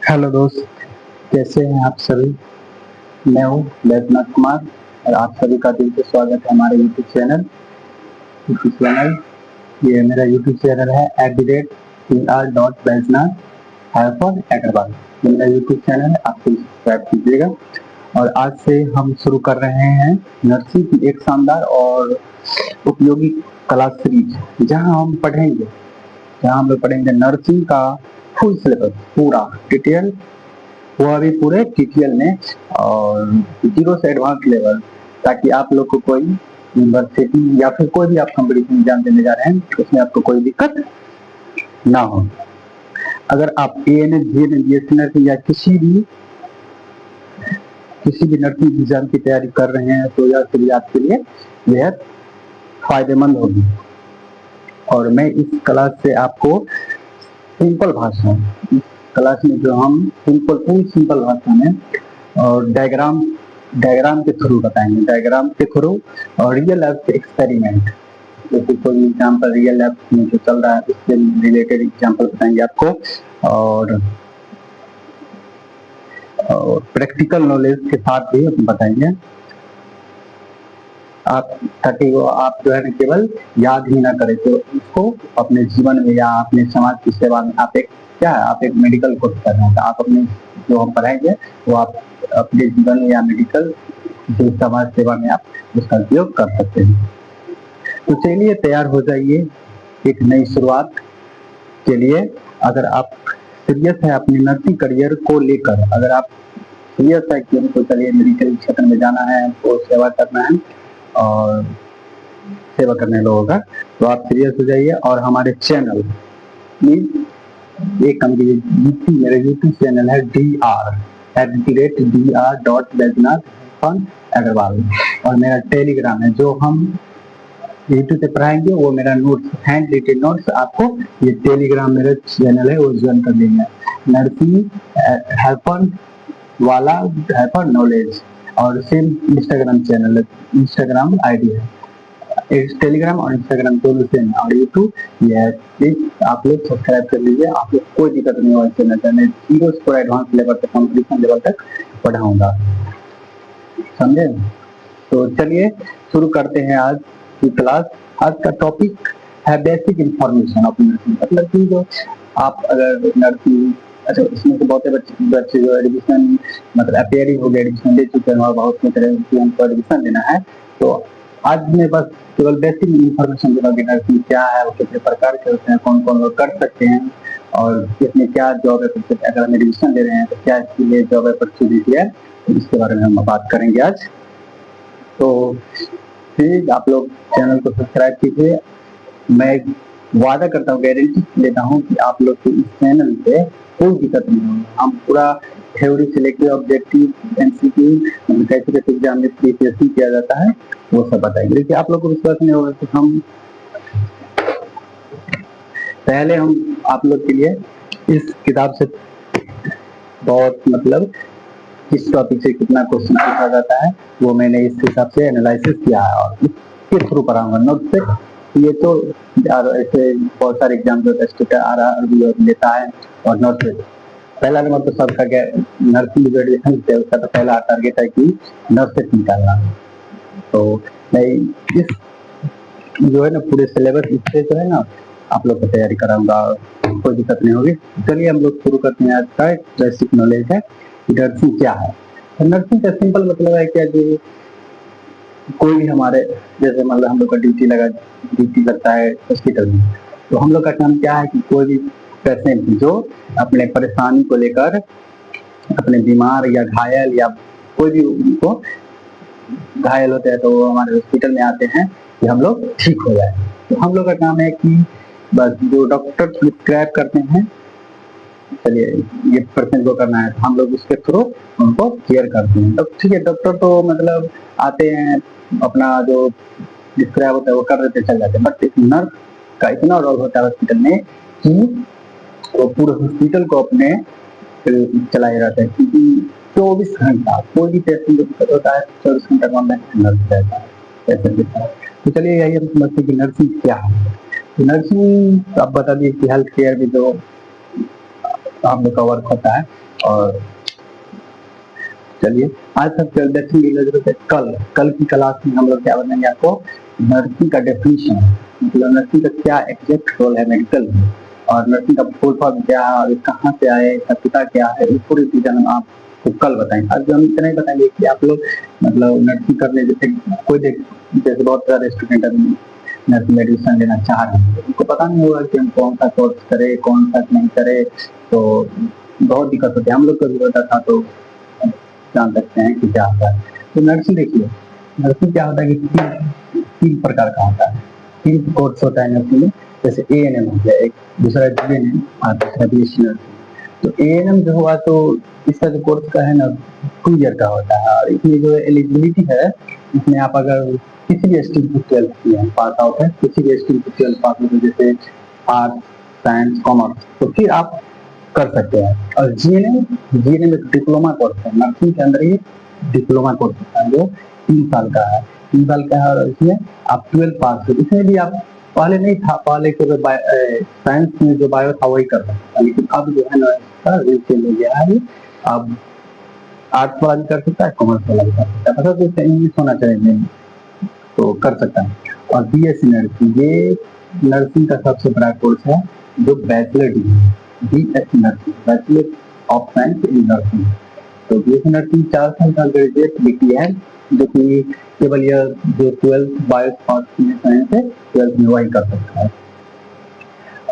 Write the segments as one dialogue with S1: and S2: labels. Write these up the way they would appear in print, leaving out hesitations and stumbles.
S1: Hello दोस्त, कैसे हैं आप सभी। मैं हूँ वैद्यनाथ कुमार और आप सभी का दिल से स्वागत है हमारे यूट्यूब चैनल। ये मेरा यूट्यूब चैनल है @pr.बैजनाथ-अग्रवाल। ये मेरा यूट्यूब चैनल है, आप सब्सक्राइब कीजिएगा। और आज से हम शुरू कर रहे हैं नर्सिंग की एक शानदार और उपयोगी क्लास सीरीज, जहाँ हम लोग पढ़ेंगे नर्सिंग का फुल सिलेबस, पूरा डिटेल, वो अभी पूरे टीटीएल में और 0 से एडवांस लेवल, ताकि आप लोग को कोई यूनिवर्सिटी या फिर कोई भी आप कंपटीशन एग्जाम देने जा रहे हैं उसमें आपको कोई दिक्कत ना हो। अगर आप एएनएम, जीएनएम, बीएससी नर्सिंग या किसी भी नर्सिंग एग्जाम की तैयारी कर रहे हैं तो यह सीरीज आपके लिए बेहद फायदेमंद होगी। और मैं इस क्लास से आपको सिंपल भाषा, इस क्लास में जो हम पूरी सिंपल भाषा में और डायग्राम के थ्रू बताएंगे, डायग्राम के थ्रू और रियल लाइफ के एक्सपेरिमेंट, जैसे कोई एग्जाम्पल रियल लाइफ में जो चल रहा है उससे रिलेटेड एग्जाम्पल बताएंगे आपको, और प्रैक्टिकल नॉलेज के साथ भी बताएंगे आप, ताकि वो आप जो है ना केवल याद ही ना करें, तो इसको अपने जीवन में या अपने समाज की सेवा में आप एक मेडिकल कोर्स कर रहे हैं, तो आप अपने जो हम पढ़ाएंगे वो आप अपने जीवन में या मेडिकल जो समाज सेवा में आप उसका उपयोग कर सकते हैं। तो चलिए तैयार हो जाइए एक नई शुरुआत के लिए। अगर आप सीरियस है अपने नर्सिंग करियर को लेकर, अगर आप सीरियस है कि उनको चलिए मेडिकल क्षेत्र में जाना है, वो सेवा करना है और सेवा करने लोगों का, तो आप सीरियस हो जाइए और हमारे चैनल एक मेरा यूट्यूब चैनल है dr@dr.बैजनाथ-अग्रवाल, और मेरा टेलीग्राम है जो हम यूट्यूब से पढ़ाएंगे, वो मेरा नोट्स, हैंड रिटेन नोट्स आपको ये टेलीग्राम मेरा चैनल है वो ज्वाइन कर लेंगे, नर्सिंग वाला नॉलेज। और सेम इंस्टाग्राम चैनल है, इंस्टाग्राम आईडी है, टेलीग्राम और इंस्टाग्राम दोनों सेम, और यूट्यूब ये है। प्लीज आप लोग सब्सक्राइब कर लीजिए, आप लोग कोई दिक्कत नहीं होगा चैनल का। मैं 0 से एडवांस लेवल तक, कॉम्पिटिशन लेवल तक पढ़ाऊंगा, समझे। तो चलिए शुरू करते हैं आज की क्लास। आज का टॉपिक है बेसिक इंफॉर्मेशन ऑफ नर्सिंग, मतलब कि जो आप अगर नर्सिंग, अच्छा इसमें तो बहुत बच्चे जो एडमिशन मतलब अपेयरिंग हो गया, एडमिशन ले चुके हैं और बहुत तरह की हमको एडमिशन लेना है, तो आज मैं बस केवल बेसिक इंफॉर्मेशन दूंगा कि नर्सिंग क्या है, वो कितने प्रकार के होते हैं, कौन कौन लोग कर सकते हैं, और इसमें क्या जॉब अपॉर्चुनिटी, अगर हम एडमिशन ले रहे हैं तो क्या इसके लिए जॉब अपॉर्चुनिटी है, तो इसके बारे में हम बात करेंगे आज। तो प्लीज आप लोग चैनल को सब्सक्राइब कीजिए। मैं वादा करता हूँ, गारंटी लेता हूँ कि आप लोग को इस चैनल पे कोई दिक्कत नहीं होगी। हम पूरा थ्योरी से लेकर ऑब्जेक्टिव, एमसीक्यू, कैसे कैसे एग्जाम में प्रिपरेशन किया जाता है वो सब बताएंगे। लेकिन आप लोग को विश्वास नहीं होगा तो हम आप लोग के लिए इस किताब से बहुत मतलब किस टॉपिक से कितना क्वेश्चन पूछा जाता है वो मैंने इस हिसाब से एनालिसिस किया है और इसके थ्रू पढ़ाऊंगा नोट से। ये तो ऐसे बहुत सारे एग्जाम जो टेस्ट आ रहा लेता है, और नोट से पहला नंबर तो सबका क्या, नर्सिंग ग्रेजुएशन से उसका तो पहला टारगेट है कि नर्स से निकालना। तो मैं इस जो है ना पूरे सिलेबस इससे जो है ना आप लोग को तैयारी कराऊंगा, कोई दिक्कत नहीं होगी। चलिए हम लोग शुरू करते हैं। आज का बेसिक नॉलेज है नर्सिंग क्या है। तो नर्सिंग का सिंपल मतलब है क्या, जो कोई भी हमारे जैसे मतलब हम लोग का ड्यूटी लगता है हॉस्पिटल में, तो हम लोग का काम क्या है कि कोई भी पेशेंट जो अपने परेशानी को लेकर अपने बीमार या घायल या कोई भी उनको घायल होते हैं तो वो हमारे हॉस्पिटल में आते हैं कि हम लोग ठीक हो जाए। तो हम लोग का काम है कि बस जो डॉक्टर प्रिस्क्राइब करते हैं, चलिए ये पेशेंट को करना है, हम लोग उसके थ्रू उनको केयर करते हैं। तो ठीक है, डॉक्टर तो मतलब आते हैं अपना जो डिस्क्राइब होता है वो कर देते चल जाते हैं, बट एक नर्स का इतना रोल होता है हॉस्पिटल में कि वो पूरे हॉस्पिटल को अपने चलाए रहते हैं, क्योंकि 24 घंटा कोई भी पेशेंट को दिक्कत होता है 24 घंटा में नर्स रहता है पेशेंट के साथ। तो चलिए यही हम समझते हैं कि नर्सिंग क्या है। तो नर्सिंग आप बता दिए कि हेल्थ केयर में जो हम लोग का वर्क होता है। और चलिए आज तक देखेंगे कल की क्लास में हम लोग क्या बताएंगे आपको, नर्सिंग का डेफिनेशन, मतलब नर्सिंग का क्या एग्जैक्ट रोल है मेडिकल में, और नर्सिंग का फुल फॉर्म क्या है और कहाँ से आए, इसका पिता क्या है, इस पूरी चीजें हम आपको कल बताएंगे। आज हम इतना ही बताएंगे कि आप लोग मतलब नर्सिंग करने जैसे कोई जैसे बहुत सारे स्टूडेंट नर्सिंग एडमिशन लेना चाह रहे हैं, उनको पता नहीं होगा कि हम कौन सा कोर्स करे कौन सा नहीं करे, तो बहुत दिक्कत होती है। हम लोग को भी होता था, तो जान सकते हैं कि क्या होता है। तो नर्सिंग देखिए, नर्सिंग क्या होता है कि तीन प्रकार का होता है, तीन कोर्स होता है नर्सिंग में। जैसे ANM हो गया एक, दूसरा GNM और तीसरा BSc नर्सिंग। तो ANM जो हुआ तो इसका जो कोर्स का है ना 2 ईयर का होता है, और इसमें जो एलिजिबिलिटी है, इसमें आप अगर किसी भी स्ट्रीम की 12th की है पास आउट है, किसी भी स्ट्रीम की 12th पास आउट जैसे आर्ट्स साइंस कॉमर्स, तो फिर आप कर सकते हैं। और जीएनएम एक डिप्लोमा कोर्स है, नर्सिंग के अंदर ही डिप्लोमा कोर्स होता है जो 3 साल का है, 3 साल का है। और इसमें आप 12 पास हो, इसमें भी आप पहले नहीं था, पहले के साइंस में जो बायो था वही कर सकता था, लेकिन अब जो है ना इसका रूल चेंज हो गया है। अब आर्ट्स वाला भी कर सकता है, कॉमर्स वाला भी कर सकता है, मतलब तो इंग्लिश होना चाहिए तो कर सकता है। और BSc नर्सिंग, ये नर्सिंग का सबसे बड़ा कोर्स है जो bachelor degree, BSc nursing, bachelor of science in nursing. तो BSc नर्सिंग 4 साल का ग्रेजुएट डिग्री है, जो कि केवल यह जो 12th बायो साइंस है 12th में वही कर सकता है।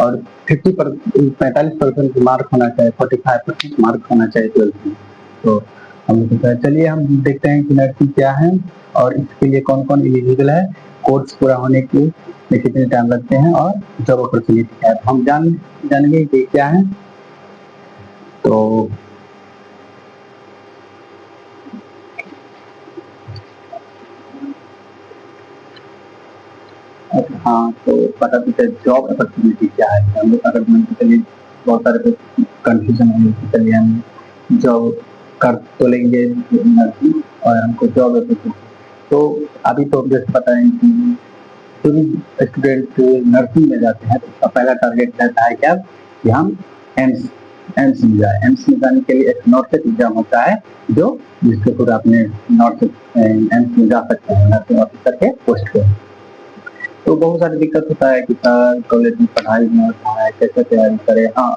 S1: और 45% मार्क होना चाहिए, 45% मार्क होना चाहिए 12th में। तो हम चलिए हम देखते हैं कि नर्सिंग क्या है और इसके लिए कौन कौन एलिजिबल है, कोर्स पूरा होने के लिए कितने टाइम लगते हैं, और जॉब अपॉर्चुनिटी क्या है, हम जानेंगे कि क्या है। तो हाँ, तो पता जॉब अपॉर्चुनिटी क्या है। हम लोग अगर चलिए बहुत सारे कंफ्यूजन है कि चलिए हम जॉब कर तो लेंगे नर्सिंग और हमको जॉब अपॉर्चुनिटी, तो अभी तो जैसे पता है कि जो भी स्टूडेंट नर्सिंग में जाते हैं तो उसका पहला टारगेट रहता है क्या कि हम एम्स में जाए। एम्स में जाने के लिए एक नॉर्थ एग्जाम होता है जो जिसके थ्रू आपने नॉर्थ एम्स में जा सकते हैं नर्सिंग ऑफिसर के पोस्ट पे। तो बहुत सारी दिक्कत होता है कि सर कॉलेज में पढ़ाई नहीं होता है, कैसे तैयारी करें। हाँ,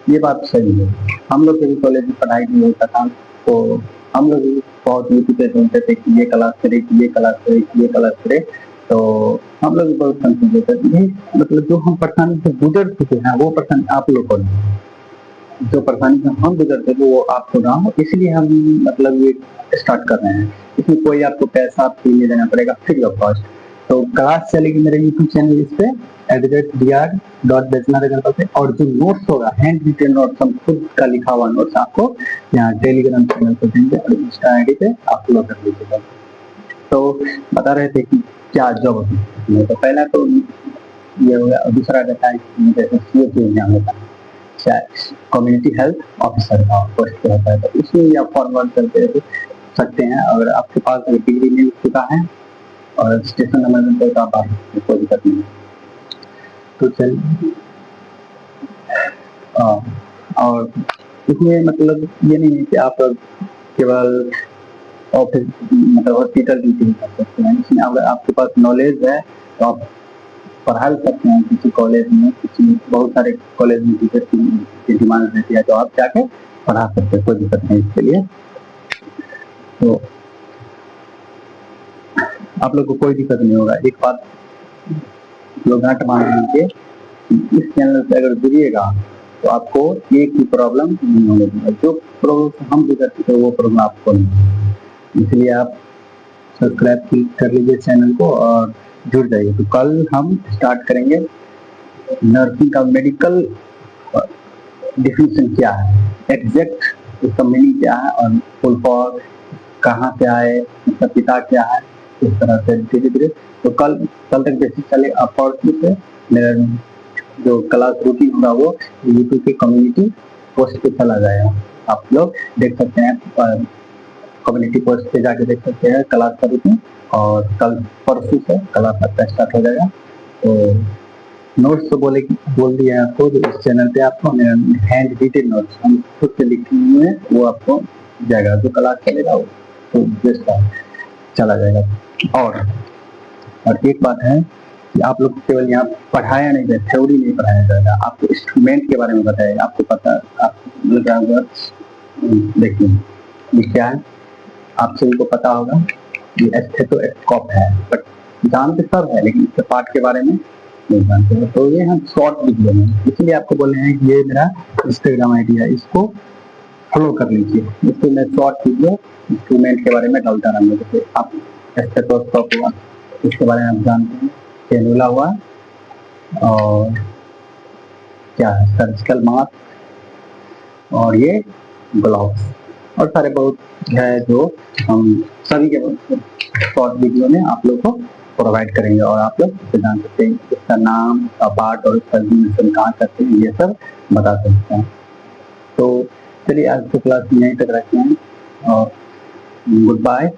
S1: ये बात सही है, हम लोग के भी कॉलेज में पढ़ाई नहीं होता था, तो हम लोग भी बहुत यूट्यूब पे ढूंढते थे कि ये क्लास करे कि ये क्लास करे कि ये क्लास करे, तो हम लोग भी बहुत कंफ्यूज होते थे। मतलब जो हम परेशानी से गुजर चुके हैं वो परेशानी आप लोग को नहीं, जो परेशानी से हम गुजरते थे वो आपको ना हो, इसलिए हम मतलब ये स्टार्ट कर रहे हैं। इसमें कोई आपको पैसा फ्री नहीं देना पड़ेगा, फ्री ऑफ कॉस्ट। तो क्लास चलेगी मेरे यूट्यूब चैनल इस पे @dr.bachelor पे, और जो नोट्स होगा हैंड रिटेन नोट्स, हम खुद का लिखा हुआ नोट्स आपको यहाँ टेलीग्राम चैनल पर देंगे और इंस्टा ID पे आप फॉलो कर लीजिएगा। तो बता रहे थे कि क्या जॉब है, तो पहला तो ये हो गया, और दूसरा रहता है जैसे CHO एग्जाम होता है, कम्युनिटी हेल्थ ऑफिसर का पोस्ट होता है, तो इसमें आप फॉरवर्ड करते सकते हैं। अगर आपके पास डिग्री मिल चुका है और स्टेशन नंबर मिलता है तो आप कोई दिक्कत नहीं। तो चलिए, और इसमें मतलब ये नहीं है कि आप केवल ऑफिस मतलब हॉस्पिटल ड्यूटी कर सकते हैं। इसमें अगर आपके पास नॉलेज है तो आप पढ़ा भी सकते हैं किसी कॉलेज में, किसी बहुत सारे कॉलेज में टीचर की डिमांड रहती है, तो आप जाके पढ़ा सकते हैं, कोई दिक्कत नहीं इसके लिए। तो आप लोग को कोई दिक्कत नहीं होगा। एक बात लोग गांठ बांध लीजिए, इस चैनल से अगर जुड़िएगा तो आपको एक ही प्रॉब्लम नहीं होगी, जो प्रॉब्लम हम गुजर चुके वो प्रॉब्लम आपको नहीं। इसलिए आप सब्सक्राइब कर लीजिए चैनल को और जुड़ जाइए। तो कल हम स्टार्ट करेंगे नर्सिंग का मेडिकल डिफिनेशन क्या है, एग्जैक्ट उसका मीनिंग क्या है, और फुल फॉर्म कहाँ से आए, उसका पिता क्या है, इस तरह से धीरे धीरे। तो कल तक बेसिक चले से मेरा जो क्लास रूटीन होगा वो यूट्यूब के कम्युनिटी पोस्ट पे चला जाएगा, आप लोग देख सकते हैं। कम्युनिटी पोस्ट पे जाके देख सकते हैं क्लास का रूटीन, और कल परसों से क्लास आपका स्टार्ट हो जाएगा। तो नोट्स तो बोल दिए आपको, जो इस चैनल पे आपको हैंड रिटेन नोट्स हम खुद से लिखे हुए हैं वो आपको जाएगा, जो क्लास चलेगा वो तो जस्ट चला जाएगा। और एक बात है कि आप लोग केवल यहाँ पढ़ाया नहीं जाए, थ्योरी नहीं पढ़ाया जाएगा, आपको इंस्ट्रूमेंट के बारे में बताएगा। आपको पता आप देखिए ये क्या है, आप सभी को पता होगा ये स्टेथोस्कोप है, बट जानते सब है लेकिन इसके पार्ट के बारे में नहीं जानते हैं। तो ये हम शॉर्ट वीडियो में, इसलिए आपको बोले हैं कि ये मेरा इंस्टाग्राम आईडी है, इसको फॉलो कर लीजिए। इसमें मैं शॉर्ट वीडियो इंस्ट्रूमेंट के बारे में डालता रहूँगा। जैसे आप स्टेथोस्कोप हुआ, इसके बारे में आप जानते हैं, कैनुला हुआ, और क्या है सर्जिकल मास्क, और ये ग्लव्स, और सारे बहुत है जो हम सभी के शॉर्ट वीडियो में आप लोग को प्रोवाइड करेंगे, और आप लोग जान सकते हैं इसका नाम, इसका पार्ट और इसका एडमिशन कहाँ करते हैं, ये सब बता सकते हैं। तो चलिए आज की क्लास यहीं तक रखते हैं और गुड बाय।